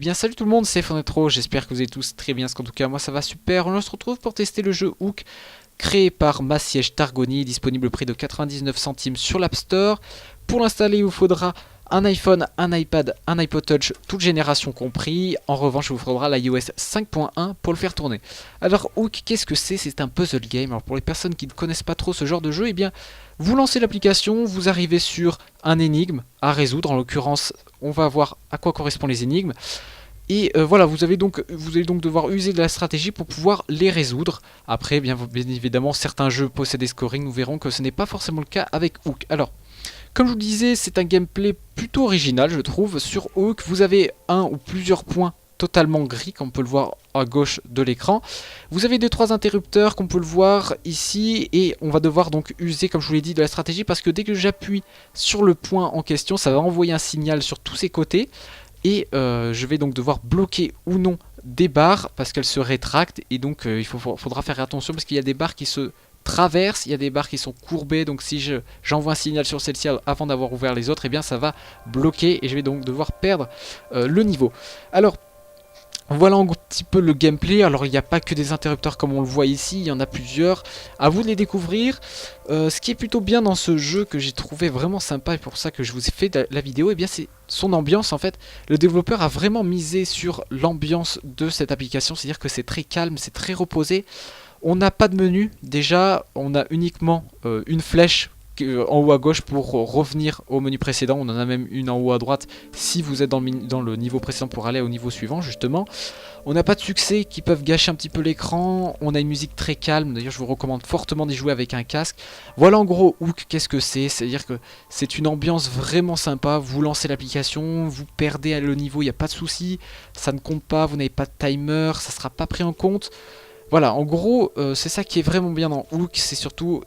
bien salut tout le monde, c'est Fonetro, j'espère que vous allez tous très bien, parce qu'en tout cas moi ça va super. On se retrouve pour tester le jeu Hook, créé par Massiège Targoni, disponible au prix de 99 centimes sur l'App Store. Pour l'installer il vous faudra un iPhone, un iPad, un iPod Touch, toute génération compris. En revanche il vous faudra l'iOS 5.1 pour le faire tourner. Alors Hook, qu'est-ce que c'est? C'est un puzzle game. Alors pour les personnes qui ne connaissent pas trop ce genre de jeu, eh bien vous lancez l'application, vous arrivez sur un énigme à résoudre. En l'occurrence, on va voir à quoi correspondent les énigmes. Et voilà, vous allez donc devoir user de la stratégie pour pouvoir les résoudre. Après, bien évidemment, certains jeux possèdent des scoring. Nous verrons que ce n'est pas forcément le cas avec Hook. Alors, comme je vous le disais, c'est un gameplay plutôt original, je trouve. Sur Hook, vous avez un ou plusieurs points totalement gris, comme on peut le voir à gauche de l'écran. Vous avez 2-3 interrupteurs, comme on peut le voir ici, et on va devoir donc user, comme je vous l'ai dit, de la stratégie, parce que dès que j'appuie sur le point en question, ça va envoyer un signal sur tous ses côtés, et je vais donc devoir bloquer ou non des barres, parce qu'elles se rétractent, et donc il faudra faire attention, parce qu'il y a des barres qui se traversent, il y a des barres qui sont courbées, donc si j'envoie un signal sur celle-ci avant d'avoir ouvert les autres, et bien ça va bloquer, et je vais donc devoir perdre le niveau. Alors, voilà un petit peu le gameplay. Alors il n'y a pas que des interrupteurs comme on le voit ici, il y en a plusieurs. À vous de les découvrir. Ce qui est plutôt bien dans ce jeu, que j'ai trouvé vraiment sympa et pour ça que je vous ai fait la vidéo, et bien c'est son ambiance en fait. Le développeur a vraiment misé sur l'ambiance de cette application, c'est-à-dire que c'est très calme, c'est très reposé. On n'a pas de menu, déjà on a uniquement une flèche en haut à gauche pour revenir au menu précédent. On en a même une en haut à droite si vous êtes dans le niveau précédent pour aller au niveau suivant justement. On n'a pas de succès qui peuvent gâcher un petit peu l'écran. On a une musique très calme, d'ailleurs je vous recommande fortement d'y jouer avec un casque. Voilà en gros Hook, qu'est-ce que c'est? C'est-à-dire que c'est une ambiance vraiment sympa. Vous lancez l'application, vous perdez le niveau, il n'y a pas de souci, ça ne compte pas, vous n'avez pas de timer, ça ne sera pas pris en compte. Voilà, en gros c'est ça qui est vraiment bien dans Hook, c'est surtout...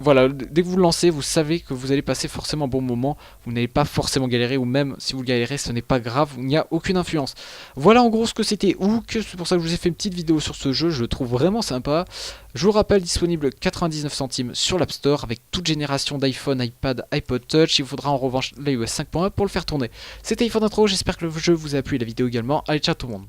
Voilà, dès que vous le lancez, vous savez que vous allez passer forcément un bon moment. Vous n'allez pas forcément galérer, ou même si vous galérez, ce n'est pas grave, il n'y a aucune influence. Voilà en gros ce que c'était Hook, c'est pour ça que je vous ai fait une petite vidéo sur ce jeu, je le trouve vraiment sympa. Je vous rappelle, disponible 99 centimes sur l'App Store, avec toute génération d'iPhone, iPad, iPod Touch. Il vous faudra en revanche l'iOS 5.1 pour le faire tourner. C'était iPhone Intro, j'espère que le jeu vous a plu et la vidéo également. Allez, ciao tout le monde.